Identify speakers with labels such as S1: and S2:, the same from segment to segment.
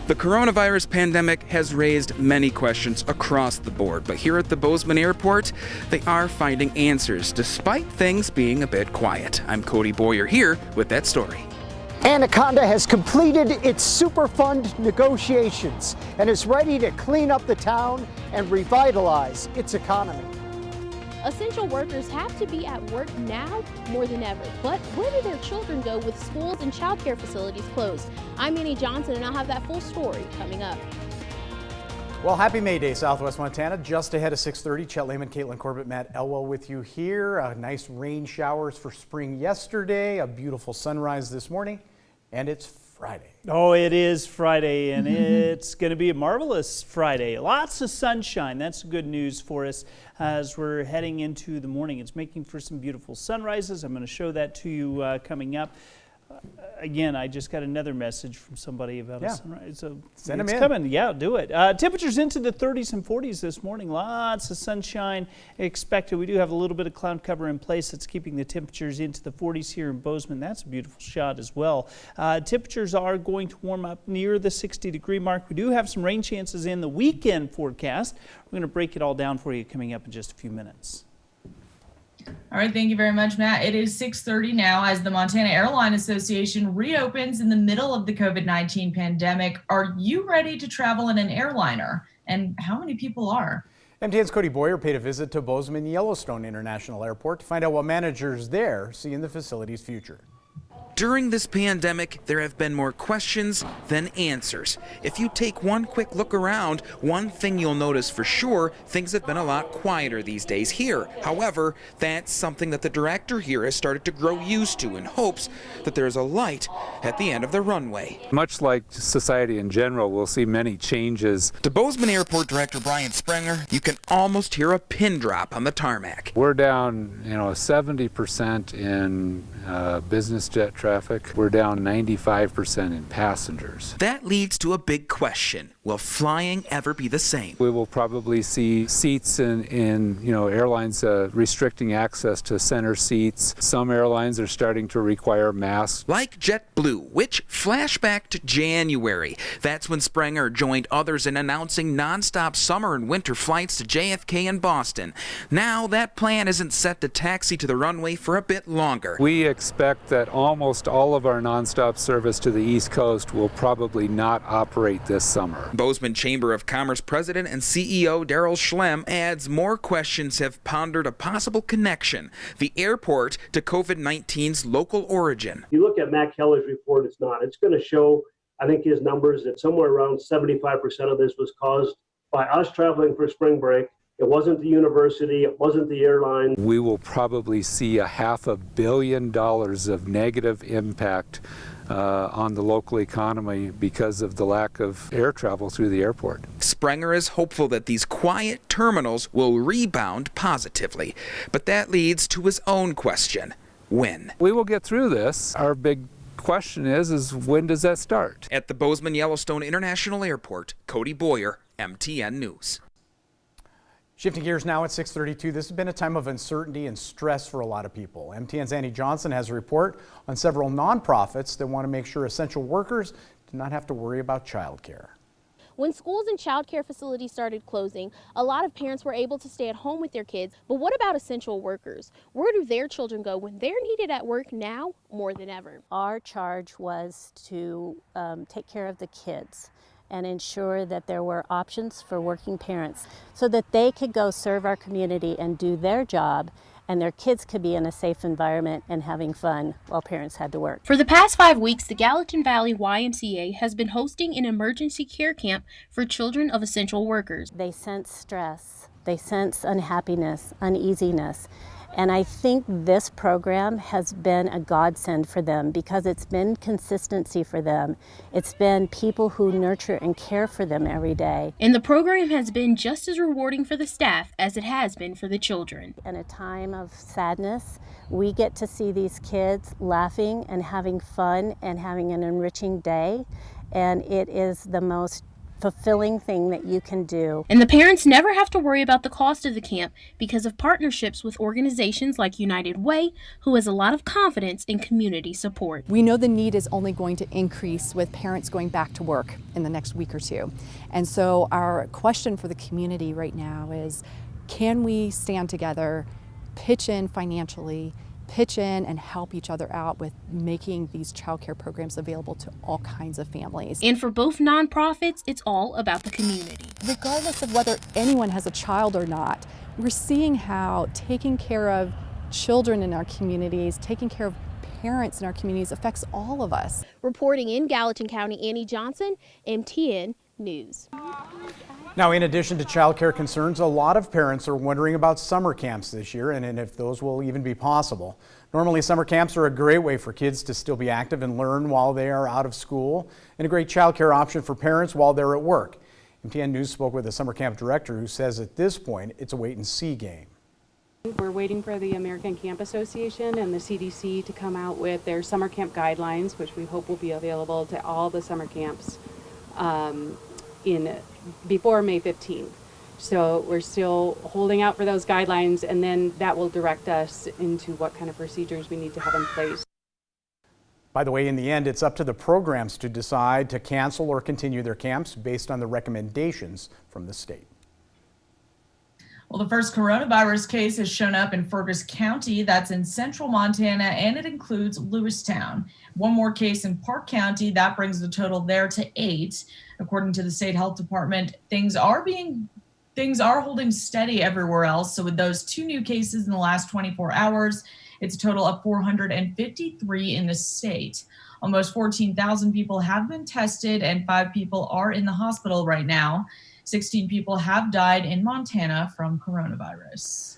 S1: The coronavirus pandemic has raised many questions across the board, but here at the Bozeman Airport, they are finding answers, despite things being a bit quiet. I'm Cody Boyer here with that story.
S2: Anaconda has completed its Superfund negotiations and is ready to clean up the town and revitalize its economy.
S3: Essential workers have to be at work now more than ever. But where do their children go with schools and child care facilities closed? I'm Annie Johnson, and I'll have that full story coming up.
S4: Well, happy May Day, Southwest Montana. Just ahead of 6:30, Chet Lehman, Caitlin Corbett, Matt Elwell with you here. Nice rain showers for spring yesterday, a beautiful sunrise this morning, and it's Friday.
S5: Oh, it is Friday, and it's going to be a marvelous Friday. Lots of sunshine. That's good news for us as we're heading into the morning. It's making for some beautiful sunrises. I'm going to show that to you coming up. Again, I just got another message from somebody about a sunrise. So
S4: send them
S5: it's
S4: in.
S5: Coming. Yeah, do it. Temperatures into the 30s and 40s this morning. Lots of sunshine expected. We do have a little bit of cloud cover in place that's keeping the temperatures into the 40s here in Bozeman. That's a beautiful shot as well. Temperatures are going to warm up near the 60-degree mark. We do have some rain chances in the weekend forecast. We're going to break it all down for you coming up in just a few minutes.
S6: All right, thank you very much, Matt. It is 6:30 now as the Montana Airline Association reopens in the middle of the COVID-19 pandemic. Are you ready to travel in an airliner? And how many people are?
S4: MTN's Cody Boyer paid a visit to Bozeman Yellowstone International Airport to find out what managers there see in the facility's future.
S1: During this pandemic, there have been more questions than answers. If you take one quick look around, one thing you'll notice for sure, things have been a lot quieter these days here. However, that's something that the director here has started to grow used to in hopes that there's a light at the end of the runway.
S7: Much like society in general, we'll see many changes.
S1: To Bozeman Airport Director Brian Sprenger, you can almost hear a pin drop on the tarmac.
S7: We're down, 70% in business jet traffic. We're down 95% in passengers.
S1: That leads to a big question. Will flying ever be the same?
S7: We will probably see seats in airlines restricting access to center seats. Some airlines are starting to require masks.
S1: Like JetBlue, which flashback to January. That's when Sprenger joined others in announcing nonstop summer and winter flights to JFK and Boston. Now that plan isn't set to taxi to the runway for a bit longer.
S7: We expect that almost all of our nonstop service to the East Coast will probably not operate this summer.
S1: Bozeman Chamber of Commerce President and CEO Daryl Schlem adds more questions have pondered a possible connection, the airport to COVID-19's local origin.
S8: You look at Matt Keller's report, it's not. It's going to show, I think his numbers, that somewhere around 75% of this was caused by us traveling for spring break. It wasn't the university, it wasn't the airline.
S7: We will probably see $500 million of negative impact on the local economy because of the lack of air travel through the airport.
S1: Sprenger is hopeful that these quiet terminals will rebound positively, but that leads to his own question: when?
S7: We will get through this. Our big question is when does that start?
S1: At the Bozeman Yellowstone International Airport, Cody Boyer, MTN News.
S4: Shifting gears now at 6:32, this has been a time of uncertainty and stress for a lot of people. MTN's Annie Johnson has a report on several nonprofits that want to make sure essential workers do not have to worry about childcare.
S3: When schools and child care facilities started closing, a lot of parents were able to stay at home with their kids. But what about essential workers? Where do their children go when they're needed at work now more than ever?
S9: Our charge was to take care of the kids and ensure that there were options for working parents so that they could go serve our community and do their job, and their kids could be in a safe environment and having fun while parents had to work.
S3: For the past 5 weeks, the Gallatin Valley YMCA has been hosting an emergency care camp for children of essential workers.
S9: They sense stress, they sense unhappiness, uneasiness. And I think this program has been a godsend for them because it's been consistency for them. It's been people who nurture and care for them every day.
S3: And the program has been just as rewarding for the staff as it has been for the children.
S9: In a time of sadness, we get to see these kids laughing and having fun and having an enriching day. And it is the most fulfilling thing that you can do.
S3: And the parents never have to worry about the cost of the camp because of partnerships with organizations like United Way, who has a lot of confidence in community support.
S10: We know the need is only going to increase with parents going back to work in the next week or two. And so our question for the community right now is, can we stand together, pitch in financially, pitch in and help each other out with making these childcare programs available to all kinds of families.
S3: And for both nonprofits, it's all about the community.
S10: Regardless of whether anyone has a child or not, we're seeing how taking care of children in our communities, taking care of parents in our communities affects all of us.
S3: Reporting in Gallatin County, Annie Johnson, MTN News.
S4: Now, in addition to childcare concerns, a lot of parents are wondering about summer camps this year and if those will even be possible. Normally, summer camps are a great way for kids to still be active and learn while they are out of school, and a great childcare option for parents while they're at work. MTN News spoke with a summer camp director who says at this point it's a wait-and-see game.
S11: We're waiting for the American Camp Association and the CDC to come out with their summer camp guidelines, which we hope will be available to all the summer camps before May 15th. So we're still holding out for those guidelines, and then that will direct us into what kind of procedures we need to have in place.
S4: By the way, in the end, it's up to the programs to decide to cancel or continue their camps based on the recommendations from the state.
S6: Well, the first coronavirus case has shown up in Fergus County, that's in central Montana, and it includes Lewistown. One more case in Park County, that brings the total there to 8. According to the state health department, things are holding steady everywhere else. So with those 2 new cases in the last 24 hours, it's a total of 453 in the state. Almost 14,000 people have been tested and 5 people are in the hospital right now. 16 people have died in Montana from coronavirus.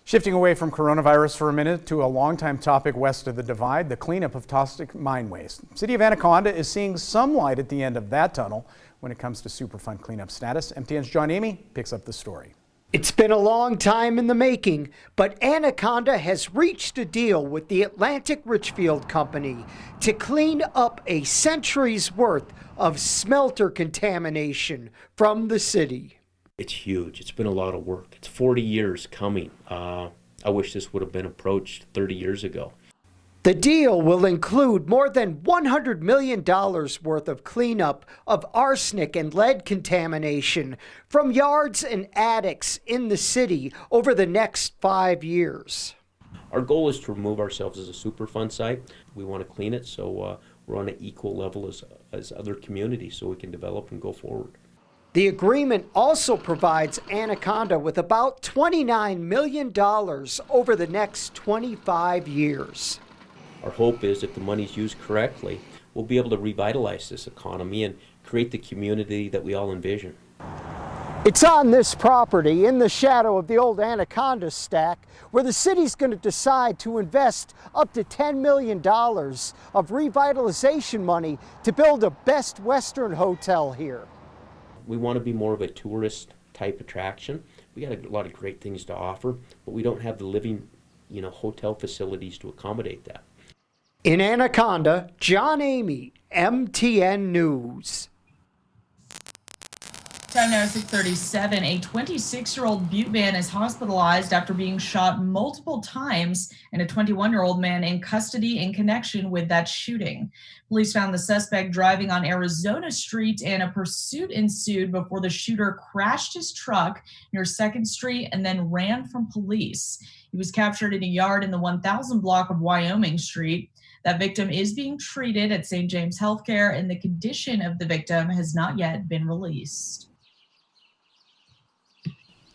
S4: Shifting away from coronavirus for a minute to a longtime topic west of the divide, the cleanup of toxic mine waste. City of Anaconda is seeing some light at the end of that tunnel when it comes to Superfund cleanup status. MTN's John Amy picks up the story.
S2: It's been a long time in the making, but Anaconda has reached a deal with the Atlantic Richfield Company to clean up a century's worth of smelter contamination from the city.
S12: It's huge. It's been a lot of work. It's 40 years coming. I wish this would have been approached 30 years ago.
S2: The deal will include more than $100 million worth of cleanup of arsenic and lead contamination from yards and attics in the city over the next 5 years.
S12: Our goal is to remove ourselves as a Superfund site. We want to clean it so we're on an equal level as other communities so we can develop and go forward.
S2: The agreement also provides Anaconda with about $29 million over the next 25 years.
S12: Our hope is if the money's used correctly, we'll be able to revitalize this economy and create the community that we all envision.
S2: It's on this property, in the shadow of the old Anaconda stack, where the city's going to decide to invest up to $10 million of revitalization money to build a Best Western hotel here.
S12: We want to be more of a tourist type attraction. We got a lot of great things to offer, but we don't have the living, hotel facilities to accommodate that.
S2: In Anaconda, John Amy, MTN News.
S6: Time now 6:37. A 26-year-old Butte man is hospitalized after being shot multiple times, and a 21-year-old man in custody in connection with that shooting. Police found the suspect driving on Arizona Street, and a pursuit ensued before the shooter crashed his truck near 2nd Street and then ran from police. He was captured in a yard in the 1000 block of Wyoming Street. That victim is being treated at St. James Healthcare, and the condition of the victim has not yet been released.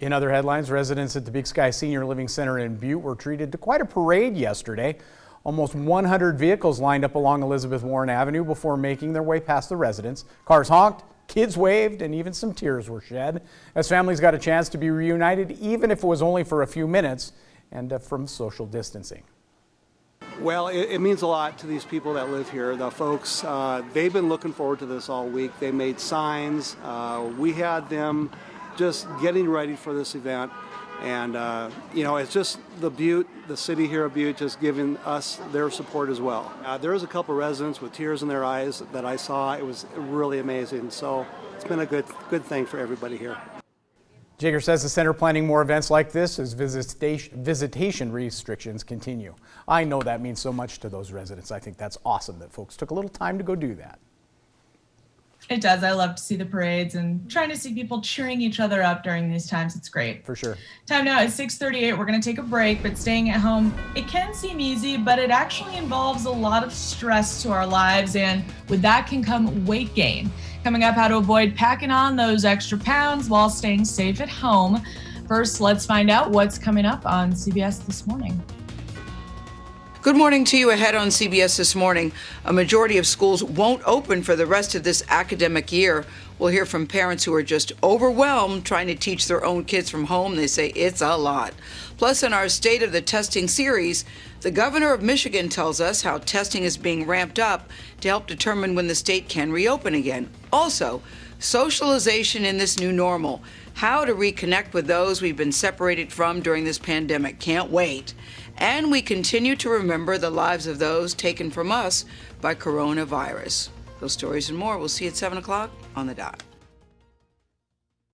S4: In other headlines, residents at the Big Sky Senior Living Center in Butte were treated to quite a parade yesterday. Almost 100 vehicles lined up along Elizabeth Warren Avenue before making their way past the residents. Cars honked, kids waved, and even some tears were shed as families got a chance to be reunited, even if it was only for a few minutes and from social distancing.
S13: Well, it means a lot to these people that live here. The folks, they've been looking forward to this all week. They made signs. We had them just getting ready for this event. And, it's just the Butte, the city here of Butte, just giving us their support as well. There was a couple residents with tears in their eyes that I saw. It was really amazing. So it's been a good thing for everybody here.
S4: Jager says the center planning more events like this as visitation restrictions continue. I know that means so much to those residents. I think that's awesome that folks took a little time to go do that.
S6: It does. I love to see the parades and trying to see people cheering each other up during these times. It's great.
S4: For sure.
S6: Time now is 6:38. We're going to take a break, but staying at home, it can seem easy, but it actually involves a lot of stress to our lives. And with that can come weight gain. Coming up, how to avoid packing on those extra pounds while staying safe at home. First, let's find out what's coming up on CBS This Morning.
S14: Good morning to you. Ahead on CBS This Morning. A majority of schools won't open for the rest of this academic year. We'll hear from parents who are just overwhelmed trying to teach their own kids from home. They say it's a lot. Plus, in our State of the Testing series, the governor of Michigan tells us how testing is being ramped up to help determine when the state can reopen again. Also, socialization in this new normal. How to reconnect with those we've been separated from during this pandemic. Can't wait. And we continue to remember the lives of those taken from us by coronavirus. Those stories and more we'll see at 7 o'clock on the dot.